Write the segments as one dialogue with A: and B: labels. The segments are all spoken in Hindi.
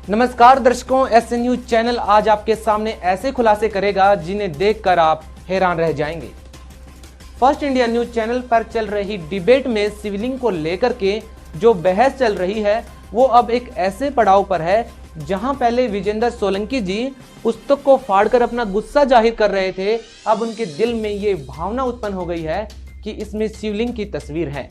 A: नमस्कार दर्शकों, एसएन न्यूज चैनल आज आपके सामने ऐसे खुलासे करेगा जिन्हें देखकर आप हैरान रह जाएंगे। फर्स्ट इंडिया न्यूज चैनल पर चल रही डिबेट में शिवलिंग को लेकर के जो बहस चल रही है वो अब एक ऐसे पड़ाव पर है जहां पहले विजेंद्र सोलंकी जी पुस्तक को फाड़कर अपना गुस्सा जाहिर कर रहे थे, अब उनके दिल में ये भावना उत्पन्न हो गई है कि इसमें शिवलिंग की तस्वीर है,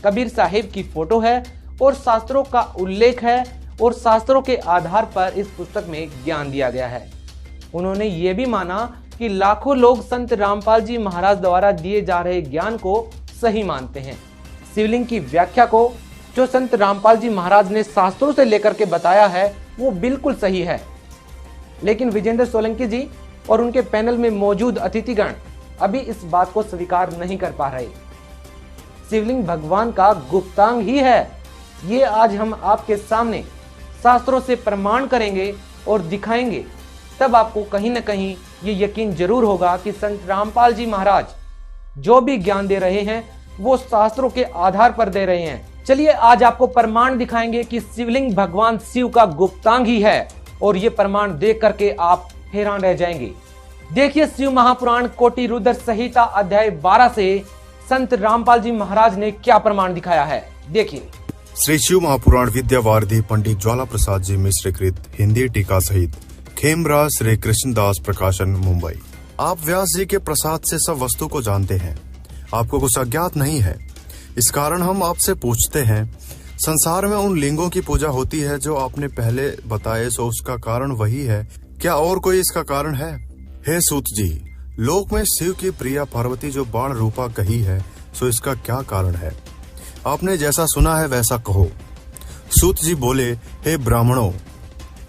A: कबीर साहिब की फोटो है और शास्त्रों का उल्लेख है और शास्त्रों के आधार पर इस पुस्तक में ज्ञान दिया गया है। उन्होंने ये भी माना कि लाखों लोग संत रामपाल जी महाराज द्वारा दिए जा रहे ज्ञान को सही मानते हैं। शिवलिंग की व्याख्या को जो संत रामपाल जी महाराज ने शास्त्रों से लेकर के बताया है वो बिल्कुल सही है, लेकिन विजेंद्र सोलंकी जी और उनके पैनल में मौजूद अतिथिगण अभी इस बात को स्वीकार नहीं कर पा रहे। शिवलिंग भगवान का गुप्तांग ही है, ये आज हम आपके सामने शास्त्रों से प्रमाण करेंगे और दिखाएंगे, तब आपको कहीं ना कहीं ये यकीन जरूर होगा कि संत रामपाल जी महाराज जो भी ज्ञान दे रहे हैं वो शास्त्रों के आधार पर दे रहे हैं। चलिए आज आपको प्रमाण दिखाएंगे कि शिवलिंग भगवान शिव का गुप्तांग ही है और ये प्रमाण देख करके आप हैरान रह जाएंगे। देखिए शिव महापुराण कोटि रुद्र संहिता अध्याय 12 से संत रामपाल जी महाराज ने क्या प्रमाण दिखाया है, देखिए।
B: श्री शिव महापुराण विद्यावारिधि पंडित ज्वाला प्रसाद जी मिश्र कृत हिंदी टीका सहित खेमरा श्री कृष्णदास प्रकाशन मुंबई। आप व्यास जी के प्रसाद से सब वस्तु को जानते हैं, आपको कुछ अज्ञात नहीं है। इस कारण हम आपसे पूछते हैं, संसार में उन लिंगों की पूजा होती है जो आपने पहले बताए, सो उसका कारण वही है, क्या और कोई इसका कारण है? हे सूत जी, लोक में शिव की प्रिया पार्वती जो बाण रूपा कही है, सो इसका क्या कारण है? आपने जैसा सुना है वैसा कहो। सूत जी बोले, हे ब्राह्मणों,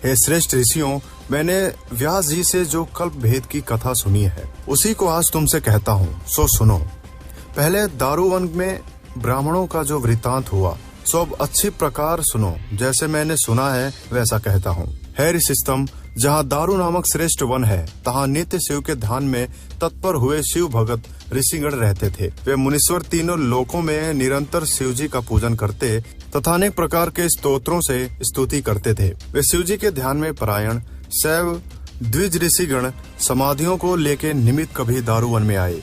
B: हे श्रेष्ठ ऋषियों, मैंने व्यास जी से जो कल्प भेद की कथा सुनी है उसी को आज तुमसे कहता हूँ, सो सुनो। पहले दारुवन में ब्राह्मणों का जो वृतांत हुआ सो अब अच्छी प्रकार सुनो, जैसे मैंने सुना है वैसा कहता हूँ। है ऋषिस्तम, जहाँ दारू नामक श्रेष्ठ वन है, तहाँ नित्य शिव के ध्यान में तत्पर हुए शिव भगत ऋषिगण रहते थे। वे मुनीश्वर तीनों लोकों में निरंतर शिव जी का पूजन करते तथा अनेक प्रकार के स्तोत्रों से स्तुति करते थे। वे शिव जी के ध्यान में परायण शैव द्विज ऋषिगण समाधियों को लेके निमित्त कभी दारुवन में आए।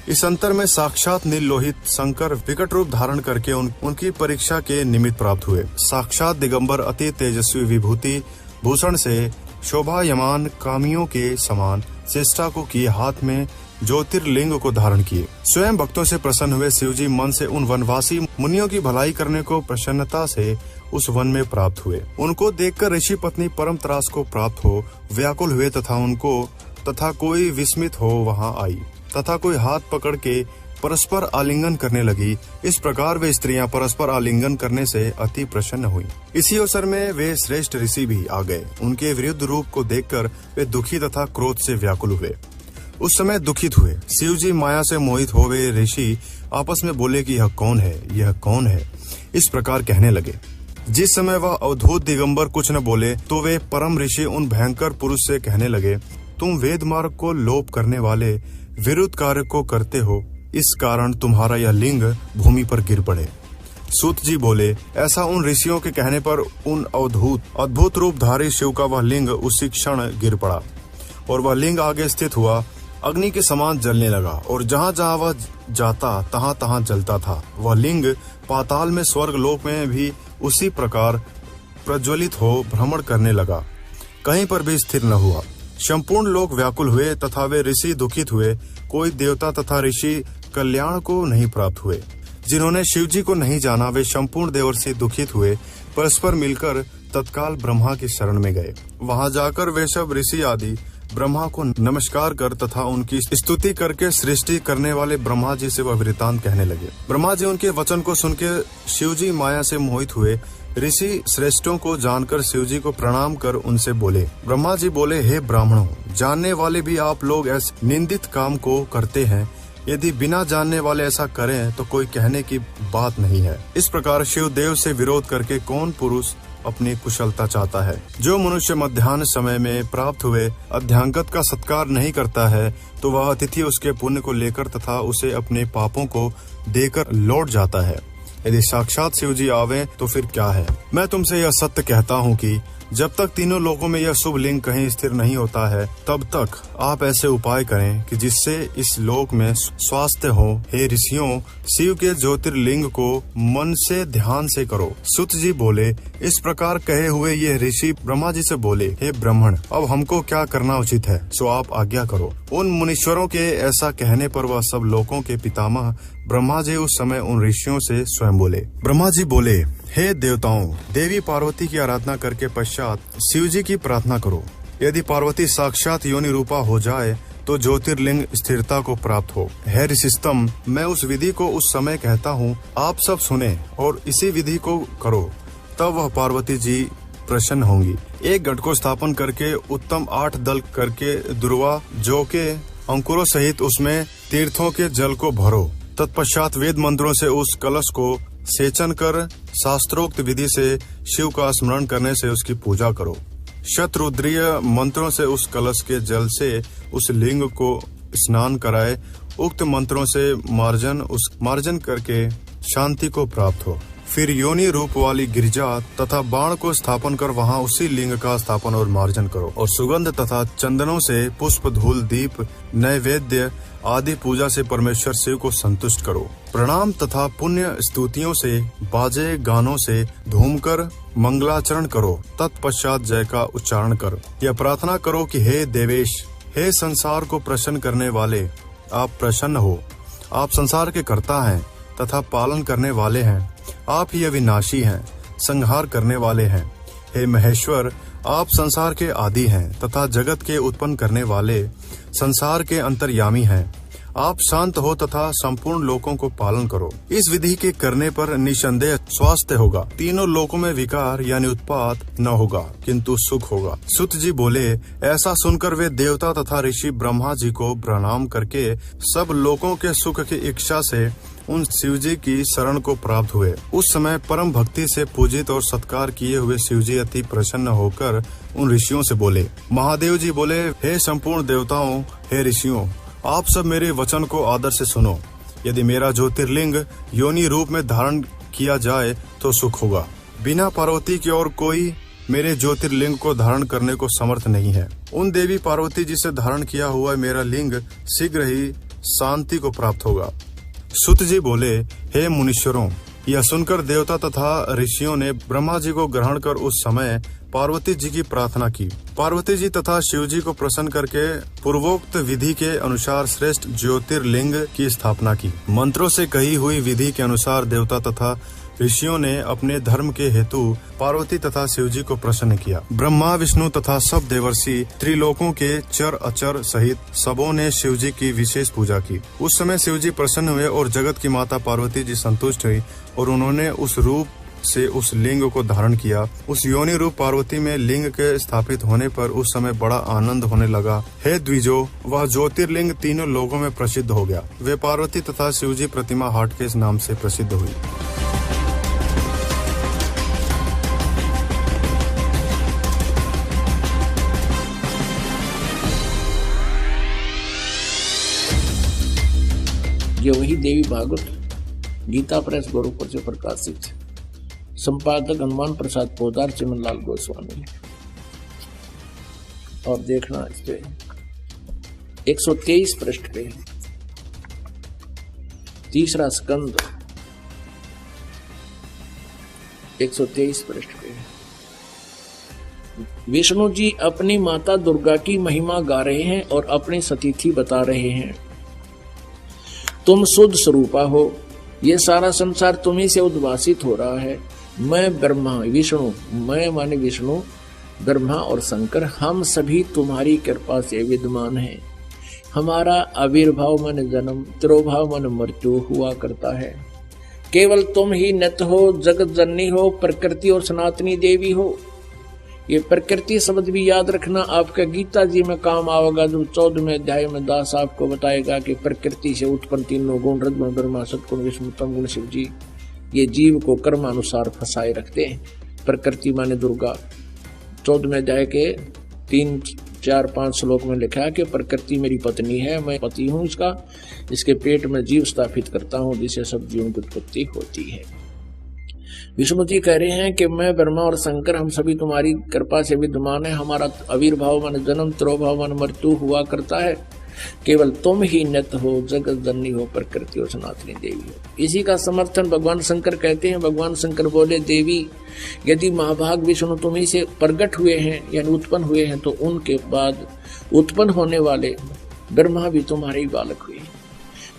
B: इस अंतर में साक्षात नीलोहित शंकर विकट रूप धारण करके उनकी परीक्षा के निमित्त प्राप्त हुए। साक्षात दिगंबर अति तेजस्वी विभूति भूषण से शोभायमान कामियों के समान चेष्टा को किए, हाथ में ज्योतिर्लिंग को धारण किए। स्वयं भक्तों से प्रसन्न हुए शिवजी मन से उन वनवासी मुनियों की भलाई करने को प्रसन्नता से उस वन में प्राप्त हुए। उनको देखकर ऋषि पत्नी परम त्रास को प्राप्त हो व्याकुल हुए तथा कोई विस्मित हो वहां आई तथा कोई हाथ पकड़ के परस्पर आलिंगन करने लगी। इस प्रकार वे स्त्रियां परस्पर आलिंगन करने से अति प्रसन्न हुई। इसी अवसर में वे श्रेष्ठ ऋषि भी आ गए। उनके विरुद्ध रूप को देखकर वे दुखी तथा क्रोध से व्याकुल हुए। उस समय दुखित हुए शिव जी माया से मोहित हो वे ऋषि आपस में बोले कि यह कौन है, यह कौन है, इस प्रकार कहने लगे। जिस समय वह अवधूत दिगंबर कुछ न बोले तो वे परम ऋषि उन भयंकर पुरुष से कहने लगे, तुम वेद मार्ग को लोप करने वाले विरुद्ध कार्य को करते हो, इस कारण तुम्हारा यह लिंग भूमि पर गिर पड़े। सूत जी बोले, ऐसा उन ऋषियों के कहने पर उन अद्भुत रूपधारी शिव का वह लिंग उसी क्षण गिर पड़ा और वह लिंग आगे स्थित हुआ अग्नि के समान जलने लगा और जहाँ जहाँ वह जाता तहाँ तहाँ जलता था। वह लिंग पाताल में स्वर्ग लोक में भी उसी प्रकार प्रज्वलित हो भ्रमण करने लगा, कहीं पर भी स्थिर न हुआ। संपूर्ण लोक व्याकुल हुए तथा वे ऋषि दुखित हुए। कोई देवता तथा ऋषि कल्याण को नहीं प्राप्त हुए। जिन्होंने शिव जी को नहीं जाना वे संपूर्ण देवर्षि दुखित हुए, परस्पर मिलकर तत्काल ब्रह्मा की शरण में गए। वहां जाकर वे सब ऋषि आदि ब्रह्मा को नमस्कार कर तथा उनकी स्तुति करके सृष्टि करने वाले ब्रह्मा जी से वह वृतांत कहने लगे। ब्रह्मा जी उनके वचन को सुन के शिव जी माया से मोहित हुए। ऋषि श्रेष्ठों को जानकर शिव जी को प्रणाम कर उनसे बोले। ब्रह्मा जी बोले, हे ब्राह्मणों, जानने वाले भी आप लोग ऐसे निंदित काम को करते हैं। यदि बिना जानने वाले ऐसा करें तो कोई कहने की बात नहीं है। इस प्रकार शिव देव से विरोध करके कौन पुरुष अपनी कुशलता चाहता है? जो मनुष्य मध्याह्न समय में प्राप्त हुए अध्यांगत का सत्कार नहीं करता है तो वह अतिथि उसके पुण्य को लेकर तथा उसे अपने पापों को देकर लौट जाता है। यदि साक्षात शिव जी आवे तो फिर क्या है? मैं तुमसे यह सत्य कहता हूँ कि जब तक तीनों लोकों में यह शुभ लिंग कहीं स्थिर नहीं होता है, तब तक आप ऐसे उपाय करें कि जिससे इस लोक में स्वास्थ्य हो। हे ऋषियों, शिव के ज्योतिर्लिंग को मन से ध्यान से करो। सुत जी बोले, इस प्रकार कहे हुए ये ऋषि ब्रह्मा जी से बोले, हे ब्राह्मण, अब हमको क्या करना उचित है, सो आप आज्ञा करो। उन मुनीश्वरों के ऐसा कहने पर वह सब लोकों के पितामह ब्रह्मा जी उस समय उन ऋषियों से स्वयं बोले। ब्रह्मा जी बोले, हे देवताओं, देवी पार्वती की आराधना करके पश्चात शिव जी की प्रार्थना करो। यदि पार्वती साक्षात योनि रूपा हो जाए तो ज्योतिर्लिंग स्थिरता को प्राप्त हो। हे ऋषिस्तम, मैं उस विधि को उस समय कहता हूँ, आप सब सुने और इसी विधि को करो, तब वह पार्वती जी प्रसन्न होंगी। एक गढ़ को स्थापन करके उत्तम 8 दल करके दुर्वा जो के अंकुरों सहित उसमें तीर्थों के जल को भरो। तत्पश्चात वेद मंत्रों से उस कलश को सेचन कर शास्त्रोक्त विधि से शिव का स्मरण करने से उसकी पूजा करो। शतरुद्रीय मंत्रों से उस कलश के जल से उस लिंग को स्नान कराए। उक्त मंत्रों से मार्जन करके शांति को प्राप्त हो। फिर योनि रूप वाली गिरिजा तथा बाण को स्थापन कर वहां उसी लिंग का स्थापन और मार्जन करो और सुगंध तथा चंदनों से पुष्प, धूल, दीप, नैवेद्य आदि पूजा से परमेश्वर शिव को संतुष्ट करो। प्रणाम तथा पुण्य स्तुतियों से, बाजे गानों से धूम कर मंगलाचरण करो। तत्पश्चात जय का उच्चारण कर यह प्रार्थना करो कि हे देवेश, हे संसार को प्रसन्न करने वाले, आप प्रसन्न हो। आप संसार के कर्ता हैं तथा पालन करने वाले हैं। आप ही अविनाशी हैं, संहार करने वाले हैं। हे महेश्वर, आप संसार के आदि हैं तथा जगत के उत्पन्न करने वाले, संसार के अंतर्यामी हैं। आप शांत हो तथा संपूर्ण लोकों को पालन करो। इस विधि के करने पर निसंदेह स्वास्थ्य होगा। तीनों लोकों में विकार यानी उत्पात न होगा, किंतु सुख होगा। सुत जी बोले, ऐसा सुनकर वे देवता तथा ऋषि ब्रह्मा जी को प्रणाम करके सब लोकों के सुख की इच्छा से उन शिवजी की शरण को प्राप्त हुए। उस समय परम भक्ति से पूजित और सत्कार किए हुए शिवजी अति प्रसन्न होकर उन ऋषियों से बोले। महादेव जी बोले, हे संपूर्ण देवताओं, हे ऋषियों, आप सब मेरे वचन को आदर से सुनो। यदि मेरा ज्योतिर्लिंग योनि रूप में धारण किया जाए तो सुख होगा। बिना पार्वती की और कोई मेरे ज्योतिर्लिंग को धारण करने को समर्थ नहीं है। उन देवी पार्वती जी से धारण किया हुआ मेरा लिंग शीघ्र ही शांति को प्राप्त होगा। सुत जी बोले, हे मुनीश्वरों, यह सुनकर देवता तथा ऋषियों ने ब्रह्मा जी को ग्रहण कर उस समय पार्वती जी की प्रार्थना की। पार्वती जी तथा शिव जी को प्रसन्न करके पूर्वोक्त विधि के अनुसार श्रेष्ठ ज्योतिर्लिंग की स्थापना की। मंत्रों से कही हुई विधि के अनुसार देवता तथा ऋषियों ने अपने धर्म के हेतु पार्वती तथा शिवजी को प्रसन्न किया। ब्रह्मा, विष्णु तथा सब देवर्षि, त्रिलोकों के चर अचर सहित सबों ने शिवजी की विशेष पूजा की। उस समय शिवजी प्रसन्न हुए और जगत की माता पार्वती जी संतुष्ट हुई और उन्होंने उस रूप से उस लिंग को धारण किया। उस योनि रूप पार्वती में लिंग के स्थापित होने पर उस समय बड़ा आनंद होने लगा। हे द्विजो, वह ज्योतिर्लिंग तीनों लोगों में प्रसिद्ध हो गया। वे पार्वती तथा शिवजी प्रतिमा हाट के नाम से प्रसिद्ध हुई।
C: ये वही देवी भागवत गीता प्रेस गोरखपुर से प्रकाशित। संपादक हनुमान प्रसाद पोदार, चिमनलाल गोस्वामी। और देखना इस पे 123 पृष्ठ पे तीसरा स्कंद 123 पृष्ठ पे विष्णु जी अपनी माता दुर्गा की महिमा गा रहे हैं और अपनी सतीथि बता रहे हैं। तुम शुद्ध स्वरूपा हो, ये सारा संसार तुम्ही से उद्भासित हो रहा है। मैं ब्रह्मा, विष्णु, मैं माने विष्णु, ब्रह्मा और शंकर, हम सभी तुम्हारी कृपा से विद्यमान हैं। हमारा आविर्भाव मन जन्म, तिरोभाव मन मृत्यु हुआ करता है। केवल तुम ही नित्य हो, जगत जननी हो, प्रकृति और सनातनी देवी हो। ये प्रकृति शब्द भी याद रखना, आपका गीता जी में काम आएगा। जो 14वें अध्याय में दास आपको बताएगा कि प्रकृति से उत्पन्न तीनों गुण, रजगुण, ब्रह्मा, सत्गुण, विष्णु, तम गुण, शिव जी, ये जीव को कर्मानुसार फंसाए रखते हैं। प्रकृति माने दुर्गा। 14वें अध्याय के 3, 4, 5 श्लोक में लिखा है कि प्रकृति मेरी पत्नी है, मैं पति हूँ इसका, इसके पेट में जीव स्थापित करता हूँ जिससे सब जीवों की उत्पत्ति होती है। विष्णु जी कह रहे हैं कि मैं ब्रह्मा और शंकर हम सभी तुम्हारी कृपा से विद्यमान है। हमारा आविर्भाव मन जन्म, तिरोभाव मन मृत्यु हुआ करता है। केवल तुम ही नित्य हो, जगत जननी हो, प्रकृति हो, सनातनी देवी हो। इसी का समर्थन भगवान शंकर कहते हैं। भगवान शंकर बोले, देवी यदि महाभाग विष्णु तुम्ही से प्रकट हुए हैं यानी उत्पन्न हुए हैं, तो उनके बाद उत्पन्न होने वाले ब्रह्मा भी तुम्हारे ही बालक हुए।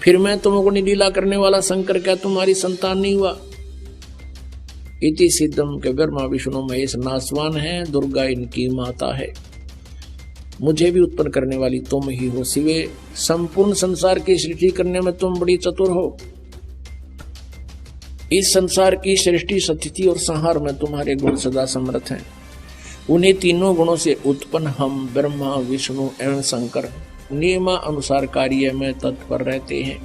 C: फिर मैं तुमको लीला करने वाला शंकर क्या तुम्हारी संतान नहीं हुआ? इति सिद्धम के ब्रह्मा विष्णु महेश नासवान है, दुर्गा इनकी माता है। मुझे भी उत्पन्न करने वाली तुम ही हो शिवे। संपूर्ण संसार की सृष्टि करने में तुम बड़ी चतुर हो। इस संसार की सृष्टि, स्थिति और संहार में तुम्हारे गुण सदा समर्थ हैं। उन्हीं तीनों गुणों से उत्पन्न हम ब्रह्मा विष्णु एवं शंकर नियमा अनुसार कार्य में तत्पर रहते हैं।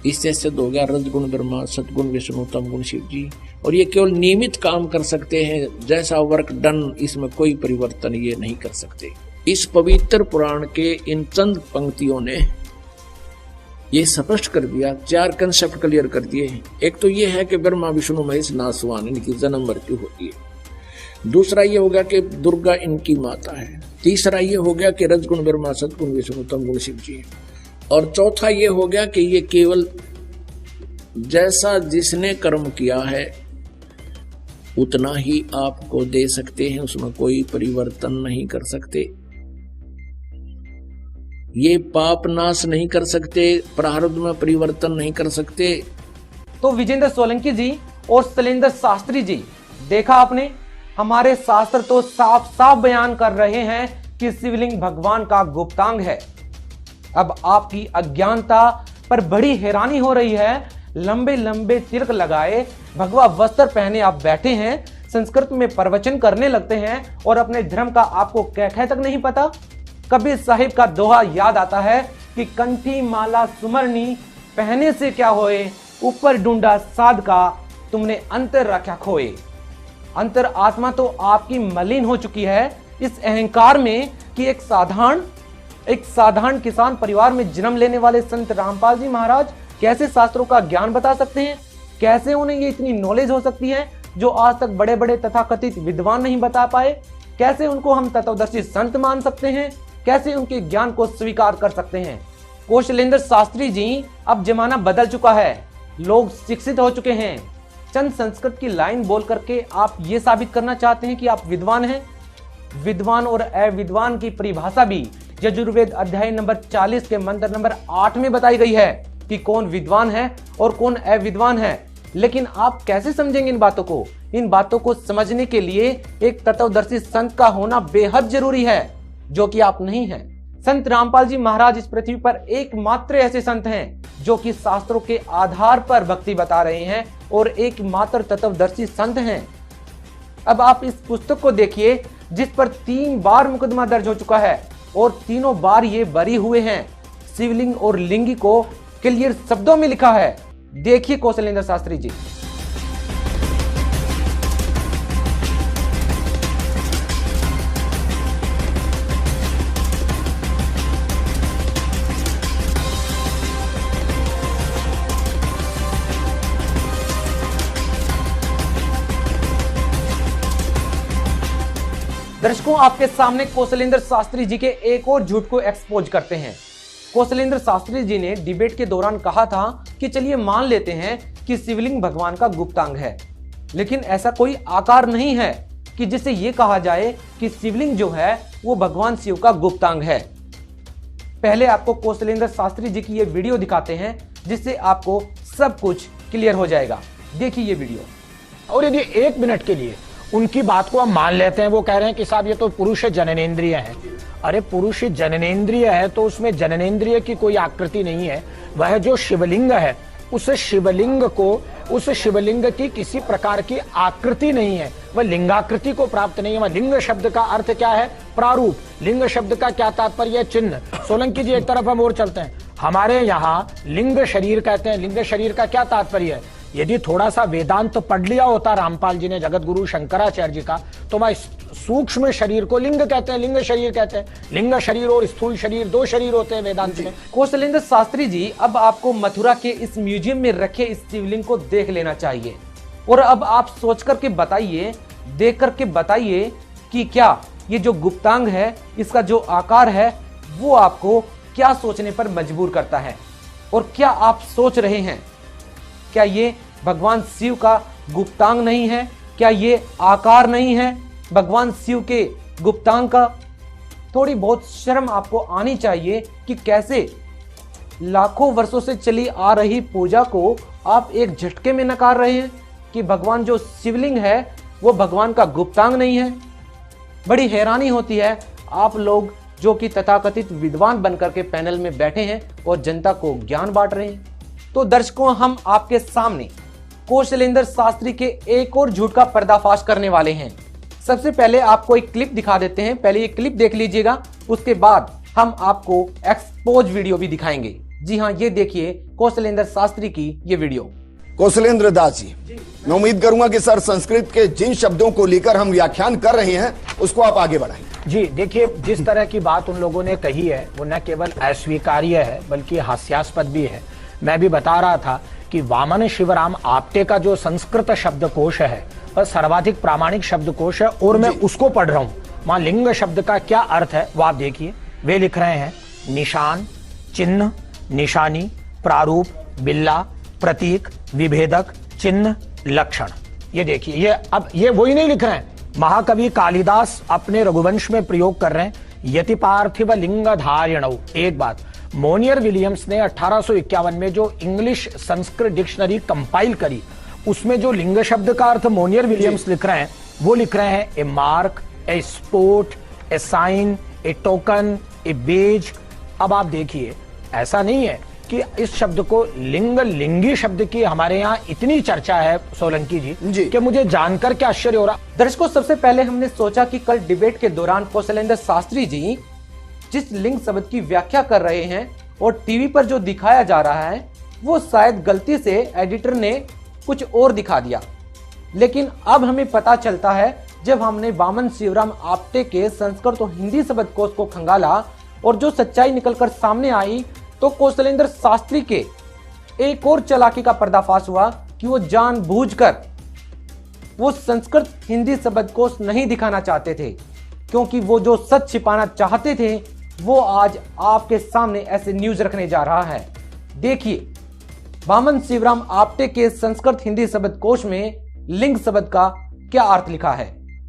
C: इससे सिद्ध हो गया रजगुण ब्रह्मा, सतगुण विष्णु, तमगुण शिव जी। और ये केवल नियमित काम कर सकते हैं, जैसा वर्क डन, इसमें कोई परिवर्तन ये नहीं कर सकते। इस पवित्र पुराण के इन चंद पंक्तियों ने ये स्पष्ट कर दिया, 4 कंसेप्ट क्लियर कर दिए। एक तो ये है कि ब्रह्मा विष्णु महेश नासवान, इनकी जन्म मृत्यु होती है। दूसरा ये हो गया कि दुर्गा इनकी माता है। तीसरा ये हो गया कि रजगुण ब्रह्मा, सतगुण विष्णु, तमगुण शिव जी। और चौथा ये हो गया कि ये केवल जैसा जिसने कर्म किया है उतना ही आपको दे सकते हैं, उसमें कोई परिवर्तन नहीं कर सकते। ये पाप नाश नहीं कर सकते, प्रारब्ध में परिवर्तन नहीं कर सकते।
A: तो विजेंद्र सोलंकी जी और शैलेंद्र शास्त्री जी, देखा आपने, हमारे शास्त्र तो साफ साफ बयान कर रहे हैं कि शिवलिंग भगवान का गुप्तांग है। अब आपकी अज्ञानता पर बड़ी हैरानी हो रही है। लंबे लंबे तिलक लगाए, भगवा वस्त्र पहने आप बैठे हैं, संस्कृत में प्रवचन करने लगते हैं और अपने धर्म का आपको कै तक नहीं पता। कबीर साहिब का दोहा याद आता है कि कंठी माला सुमरनी पहने से क्या होए, ऊपर ढूंढा साध का तुमने अंतर रखा खोए। अंतर आत्मा तो आपकी मलिन हो चुकी है इस अहंकार में कि एक साधारण किसान परिवार में जन्म लेने वाले संत रामपाल जी महाराज कैसे शास्त्रों का ज्ञान बता सकते हैं। कैसे उन्हें ये इतनी नॉलेज हो सकती है जो आज तक बड़े बड़े तथाकथित विद्वान नहीं बता पाए। कैसे उनको हम तत्वदर्शी संत मान सकते हैं, कैसे उनके ज्ञान को स्वीकार कर सकते हैं। कौशलेंद्र शास्त्री जी, अब जमाना बदल चुका है, लोग शिक्षित हो चुके हैं। चंद संस्कृत की लाइन बोल करके आप ये साबित करना चाहते हैं कि आप विद्वान हैं। विद्वान और अविद्वान की परिभाषा भी यजुर्वेद अध्याय नंबर 40 के मंत्र नंबर 8 में बताई गई है कि कौन विद्वान है और कौन अविद्वान है। लेकिन आप कैसे समझेंगे इन बातों को? इन बातों को समझने के लिए एक तत्वदर्शी संत का होना बेहद जरूरी है, जो कि आप नहीं हैं। संत रामपाल जी महाराज इस पृथ्वी पर एकमात्र ऐसे संत हैं जो कि शास्त्रों के आधार पर भक्ति बता रहे हैं और एकमात्र तत्वदर्शी संत हैं। अब आप इस पुस्तक को देखिए जिस पर 3 बार मुकदमा दर्ज हो चुका है और तीनों बार ये बरी हुए हैं। शिवलिंग और लिंगी को क्लियर शब्दों में लिखा है। देखिए कौशलेंद्र शास्त्री जी। दर्शकों, आपके सामने कौशलेंद्र शास्त्री जी के एक और झूठ को एक्सपोज करते हैं। कौशलेंद्र शास्त्री जी ने डिबेट के दौरान कहा था कि चलिए मान लेते हैं कि शिवलिंग भगवान का गुप्तांग है, लेकिन ऐसा कोई आकार नहीं है कि जिसे ये कहा जाए कि शिवलिंग जो है वो भगवान शिव का गुप्तांग है। पहले आपको कौशलेंद्र शास्त्री जी की ये वीडियो दिखाते हैं जिससे आपको सब कुछ क्लियर हो जाएगा। देखिए ये वीडियो।
D: और यदि 1 मिनट के लिए उनकी बात को हम मान लेते हैं, वो कह रहे हैं कि साहब ये तो पुरुष जननेंद्रिय है। अरे पुरुष जननेंद्रिय है तो उसमें जननेंद्रिय की कोई आकृति नहीं है। वह जो शिवलिंग है उस शिवलिंग की किसी प्रकार की आकृति नहीं है, वह लिंगाकृति को प्राप्त नहीं है। वह लिंग शब्द का अर्थ क्या है? प्रारूप। लिंग शब्द का क्या तात्पर्य? चिन्ह। सोलंकी जी एक तरफ हम और चलते हैं। हमारे यहाँ लिंग शरीर कहते हैं। लिंग शरीर का क्या तात्पर्य है? यदि थोड़ा सा वेदांत तो पढ़ लिया होता रामपाल जी ने, जगत गुरु शंकराचार्य जी का, तो वह सूक्ष्म शरीर को लिंग कहते हैं, लिंग शरीर कहते हैं। लिंग शरीर और स्थूल शरीर 2 शरीर होते हैं वेदांत में।
A: कौशलेंद्र शास्त्री जी, अब आपको मथुरा के इस म्यूजियम में रखे इस शिवलिंग को देख लेना चाहिए। और अब आप सोच करके बताइए, देख करके बताइए कि क्या ये जो गुप्तांग है, इसका जो आकार है, वो आपको क्या सोचने पर मजबूर करता है। और क्या आप सोच रहे हैं, क्या ये भगवान शिव का गुप्तांग नहीं है? क्या ये आकार नहीं है भगवान शिव के गुप्तांग का? थोड़ी बहुत शर्म आपको आनी चाहिए कि कैसे लाखों वर्षों से चली आ रही पूजा को आप एक झटके में नकार रहे हैं कि भगवान जो शिवलिंग है वो भगवान का गुप्तांग नहीं है। बड़ी हैरानी होती है आप लोग जो कि तथाकथित विद्वान बनकर के पैनल में बैठे हैं और जनता को ज्ञान बांट रहे हैं। तो दर्शकों, हम आपके सामने कौशलेंद्र शास्त्री के एक और झूठ का पर्दाफाश करने वाले हैं। सबसे पहले आपको एक क्लिप दिखा देते हैं, पहले ये क्लिप देख लीजिएगा, उसके बाद हम आपको एक्सपोज वीडियो भी दिखाएंगे। जी हाँ, ये देखिए कौशलेंद्र शास्त्री की ये वीडियो।
E: कौशलेंद्र दास जी, मैं उम्मीद करूंगा कि सर संस्कृत के जिन शब्दों को लेकर हम व्याख्यान कर रहे हैं उसको आप आगे बढ़ाएं।
D: जी देखिए, जिस तरह की बात उन लोगों ने कही है वो न केवल अस्वीकार्य है बल्कि हास्यास्पद भी है। मैं भी बता रहा था कि वामन शिवराम आप्टे का जो संस्कृत शब्दकोश है वह सर्वाधिक प्रामाणिक शब्दकोश है और मैं उसको पढ़ रहा हूँ। वहां लिंग शब्द का क्या अर्थ है वो आप देखिए। वे लिख रहे हैं निशान, चिन्ह, निशानी, प्रारूप, बिल्ला, प्रतीक, विभेदक, चिन्ह, लक्षण। ये देखिए, ये अब ये वही नहीं लिख रहे हैं, महाकवि कालिदास अपने रघुवंश में प्रयोग कर रहे हैं, यति पार्थिव लिंग धारिणौ। एक बात, मोनियर विलियम्स ने 1851 में जो इंग्लिश संस्कृत डिक्शनरी कंपाइल करी उसमें जो लिंग शब्द का अर्थ मोनियर विलियम्स लिख रहे हैं वो लिख रहे हैं ए mark, a sport, A sign, A token, A beige. अब आप देखिए, ऐसा नहीं है कि इस शब्द को लिंगी शब्द की हमारे यहाँ इतनी चर्चा है सोलंकी जी कि मुझे जानकर क्या आश्चर्य हो रहा।
A: दर्शकों, सबसे पहले हमने सोचा कि कल डिबेट के दौरान कौशलेंद्र शास्त्री जी जिस लिंग शब्द की व्याख्या कर रहे हैं और टीवी पर जो दिखाया जा रहा है वो शायद गलती से एडिटर ने कुछ और दिखा दिया। लेकिन अब हमें पता चलता है जब हमने वामन शिवराम आप्टे के संस्कृत और हिंदी शब्दकोश को खंगाला और जो सच्चाई निकलकर सामने आई तो कौशलेंद्र शास्त्री के एक और चालाकी का पर्दाफाश हुआ कि वो जानबूझकर वो संस्कृत हिंदी शब्दकोश नहीं दिखाना चाहते थे, क्योंकि वो जो सच छिपाना चाहते थे वो आज आपके सामने ऐसे न्यूज रखने जा रहा है। देखिए, वामन शिवराम आप्टे के संस्कृत हिंदी शब्दकोश में लिंग शब्द का क्या अर्थ लिखा है।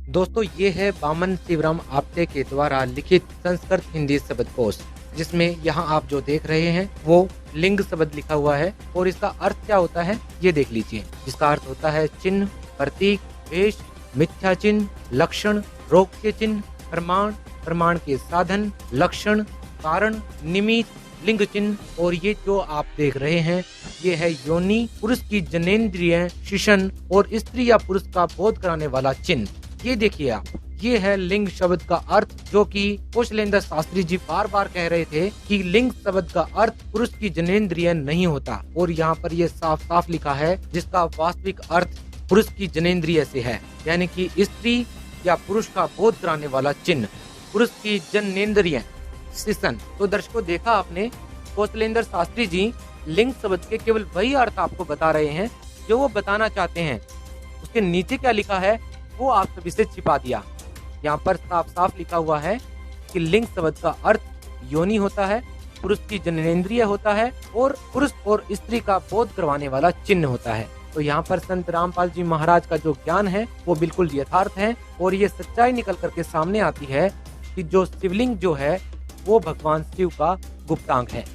A: दोस्तों, ये है वामन शिवराम आप्टे के द्वारा लिखित संस्कृत हिंदी शब्दकोश, जिसमें यहाँ आप जो देख रहे हैं वो लिंग शब्द लिखा हुआ है और इसका अर्थ क्या होता है ये देख लीजिए। इसका अर्थ होता है चिन्ह, प्रतीक, वेश, मिथ्या चिन्ह, लक्षण, रोग के चिन्ह, प्रमाण, प्रमाण के साधन, लक्षण, कारण, निमित्त, लिंग चिन्ह। और ये जो आप देख रहे हैं ये है योनि, पुरुष की जनेंद्रिय, शिशन और स्त्री या पुरुष का बोध कराने वाला चिन्ह। ये देखिए आप, ये है लिंग शब्द का अर्थ, जो कि कौशलेंद्र शास्त्री जी बार बार कह रहे थे कि लिंग शब्द का अर्थ पुरुष की जनेंद्रिय नहीं होता। और यहाँ पर ये साफ साफ लिखा है जिसका वास्तविक अर्थ पुरुष की जनेंद्रिय से है, यानी कि स्त्री या पुरुष का बोध कराने वाला चिन्ह, पुरुष की जनेंद्रिय, शिशन। तो दर्शकों, देखा आपने, कौशलेंद्र शास्त्री जी लिंग शब्द के केवल वही अर्थ आपको बता रहे हैं जो वो बताना चाहते हैं। उसके नीचे क्या लिखा है वो आप सभी से छिपा दिया। यहाँ पर साफ साफ लिखा हुआ है कि लिंग शब्द का अर्थ योनि होता है, पुरुष की जनेंद्रिय होता है और पुरुष और स्त्री का बोध करवाने वाला चिन्ह होता है। तो यहाँ पर संत रामपाल जी महाराज का जो ज्ञान है वो बिल्कुल यथार्थ है और ये सच्चाई निकल करके सामने आती है कि जो शिवलिंग जो है वो भगवान शिव का गुप्तांग है।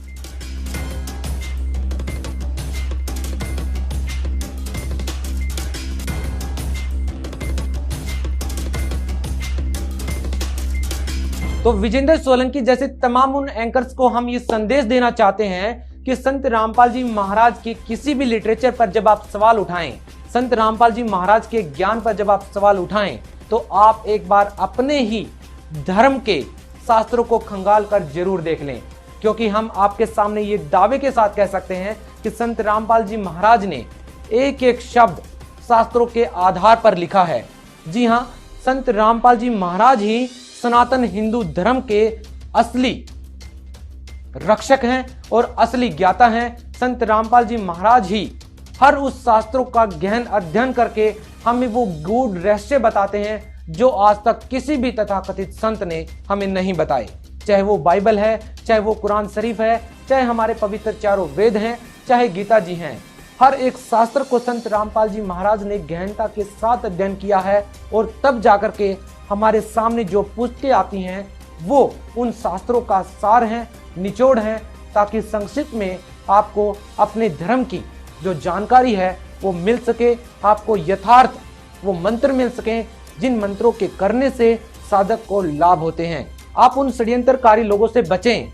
A: तो विजेंद्र सोलंकी जैसे तमाम उन एंकर्स को हम ये संदेश देना चाहते हैं कि संत रामपाल जी महाराज की किसी भी लिटरेचर पर जब आप सवाल उठाएं, संत रामपाल जी महाराज के ज्ञान पर जब आप सवाल उठाएं, तो आप एक बार अपने ही धर्म के शास्त्रों को खंगाल कर जरूर देख लें, क्योंकि हम आपके सामने ये दावे के साथ कह सकते हैं कि संत रामपाल जी महाराज ने एक एक शब्द शास्त्रों के आधार पर लिखा है। जी हाँ, संत रामपाल जी महाराज ही सनातन हिंदू धर्म के असली रक्षक हैं और असली ज्ञाता हैं। संत रामपाल जी महाराज ही हर उस शास्त्रों का गहन अध्ययन करके हमें वो गूढ़ रहस्य बताते हैं जो आज तक किसी भी तथाकथित संत ने हमें नहीं बताए। चाहे वो बाइबल है, चाहे वो कुरान शरीफ है, चाहे हमारे पवित्र चारों वेद हैं, चाहे गीता जी हैं, हर एक शास्त्र को संत रामपाल जी महाराज ने गहनता के साथ अध्ययन किया है और तब जाकर के हमारे सामने जो पुस्तकें आती हैं वो उन शास्त्रों का सार है, निचोड़ है, ताकि संक्षिप्त में आपको अपने धर्म की जो जानकारी है वो मिल सके, आपको यथार्थ वो मंत्र मिल सके जिन मंत्रों के करने से साधक को लाभ होते हैं। आप उन षड्यंत्रकारी लोगों से बचें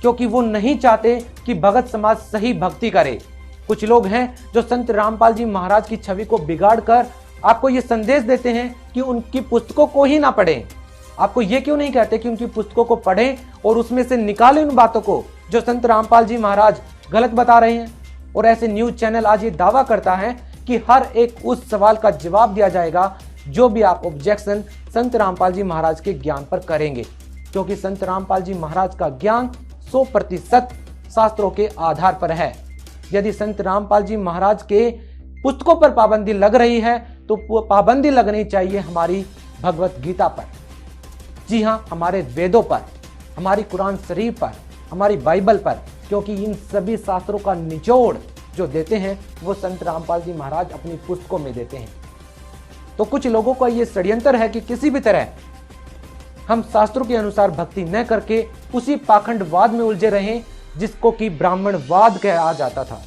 A: क्योंकि वो नहीं चाहते कि भगत समाज सही भक्ति करे। कुछ लोग हैं जो संत रामपाल जी महाराज की छवि को बिगाड़ कर आपको ये संदेश देते हैं कि उनकी पुस्तकों को ही ना पढ़ें। आपको ये क्यों नहीं कहते कि उनकी पुस्तकों को पढ़ें और उसमें से निकालें उन बातों को जो संत रामपाल जी महाराज गलत बता रहे हैं। और ऐसे न्यूज चैनल आज ये दावा करता है कि हर एक उस सवाल का जवाब दिया जाएगा जो भी आप ऑब्जेक्शन संत रामपाल जी महाराज के ज्ञान पर करेंगे, क्योंकि संत रामपाल जी महाराज का ज्ञान 100% शास्त्रों के आधार पर है। यदि संत रामपाल जी महाराज के पुस्तकों पर पाबंदी लग रही है तो पाबंदी लगनी चाहिए हमारी भगवत गीता पर, जी हाँ, हमारे वेदों पर, हमारी कुरान शरीफ पर, हमारी बाइबल पर, क्योंकि इन सभी शास्त्रों का निचोड़ जो देते हैं वो संत रामपाल जी महाराज अपनी पुस्तकों में देते हैं। तो कुछ लोगों का ये षड्यंत्र है कि किसी भी तरह हम शास्त्रों के अनुसार भक्ति न करके उसी पाखंडवाद में उलझे रहें जिसको कि ब्राह्मणवाद कहा जाता था।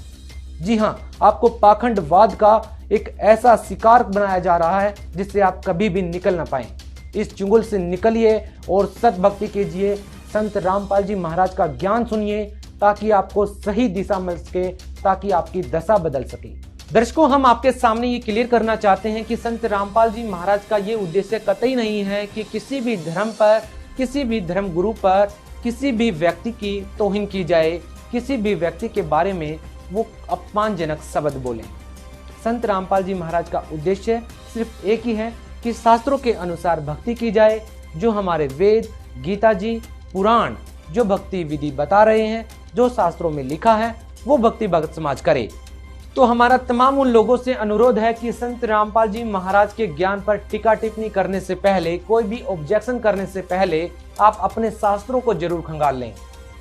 A: जी हाँ, आपको पाखंडवाद का एक ऐसा शिकार बनाया जा रहा है जिससे आप कभी भी निकल ना पाए। इस चुंगल से निकलिए और सतभक्ति कीजिए, संत रामपाल जी महाराज का ज्ञान सुनिए ताकि आपको सही दिशा मिल सके, ताकि आपकी दशा बदल सके। दर्शकों, हम आपके सामने ये क्लियर करना चाहते हैं कि संत रामपाल जी महाराज का ये उद्देश्य कतई नहीं है कि किसी भी धर्म पर, किसी भी धर्म गुरु पर, किसी भी व्यक्ति की तौहीन की जाए, किसी भी व्यक्ति के बारे में वो अपमानजनक शब्द बोलें। संत रामपाल जी महाराज का उद्देश्य सिर्फ एक ही है कि शास्त्रों के अनुसार भक्ति की जाए, जो हमारे वेद, गीता जी, पुराण जो भक्ति विधि बता रहे हैं, जो शास्त्रों में लिखा है वो भक्ति भगत समाज करे। तो हमारा तमाम उन लोगों से अनुरोध है कि संत रामपाल जी महाराज के ज्ञान पर टीका टिप्पणी करने से पहले, कोई भी ऑब्जेक्शन करने से पहले आप अपने शास्त्रों को जरूर खंगाल लें,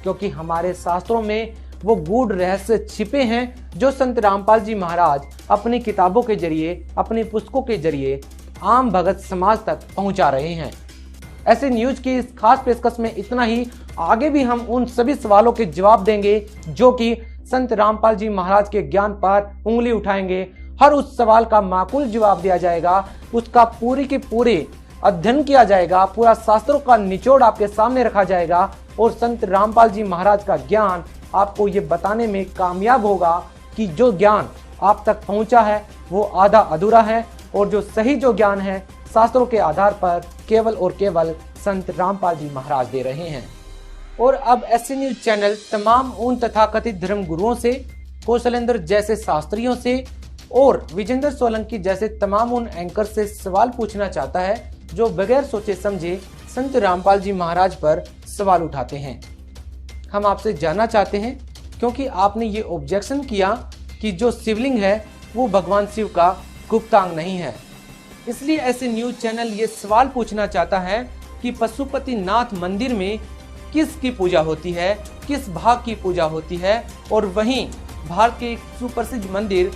A: क्योंकि हमारे शास्त्रों में वो गूढ़ रहस्य छिपे हैं जो संत रामपाल जी महाराज अपनी किताबों के जरिए, अपनी पुस्तकों के जरिए आम भगत समाज तक पहुंचा रहे हैं। ऐसे न्यूज की इस खास पेशकश में इतना ही। आगे भी हम उन सभी सवालों के जवाब देंगे जो कि संत रामपाल जी महाराज के ज्ञान पर उंगली उठाएंगे। हर उस सवाल का माकूल जवाब दिया जाएगा, उसका पूरी की पूरी अध्ययन किया जाएगा, पूरा शास्त्रों का निचोड़ आपके सामने रखा जाएगा और संत रामपाल जी महाराज का ज्ञान आपको ये बताने में कामयाब होगा कि जो ज्ञान आप तक पहुंचा है वो आधा अधूरा है और जो सही जो ज्ञान है शास्त्रों के आधार पर केवल और केवल संत रामपाल जी महाराज दे रहे हैं। और अब ऐसे न्यूज चैनल तमाम उन तथाकथित धर्म गुरुओं से, कौशलेंद्र जैसे शास्त्रियों से और विजेंद्र सोलंकी जैसे तमाम उन एंकर से सवाल पूछना चाहता है जो बगैर सोचे समझे संत रामपाल जी महाराज पर सवाल उठाते हैं। हम आपसे जानना चाहते हैं, क्योंकि आपने ये ऑब्जेक्शन किया कि जो शिवलिंग है वो भगवान शिव का गुप्तांग नहीं है, इसलिए ऐसे न्यूज चैनल ये सवाल पूछना चाहता है कि पशुपतिनाथ मंदिर में किसकी पूजा होती है, किस भाग की पूजा होती है, और वहीं भारत के एक सुप्रसिद्ध मंदिर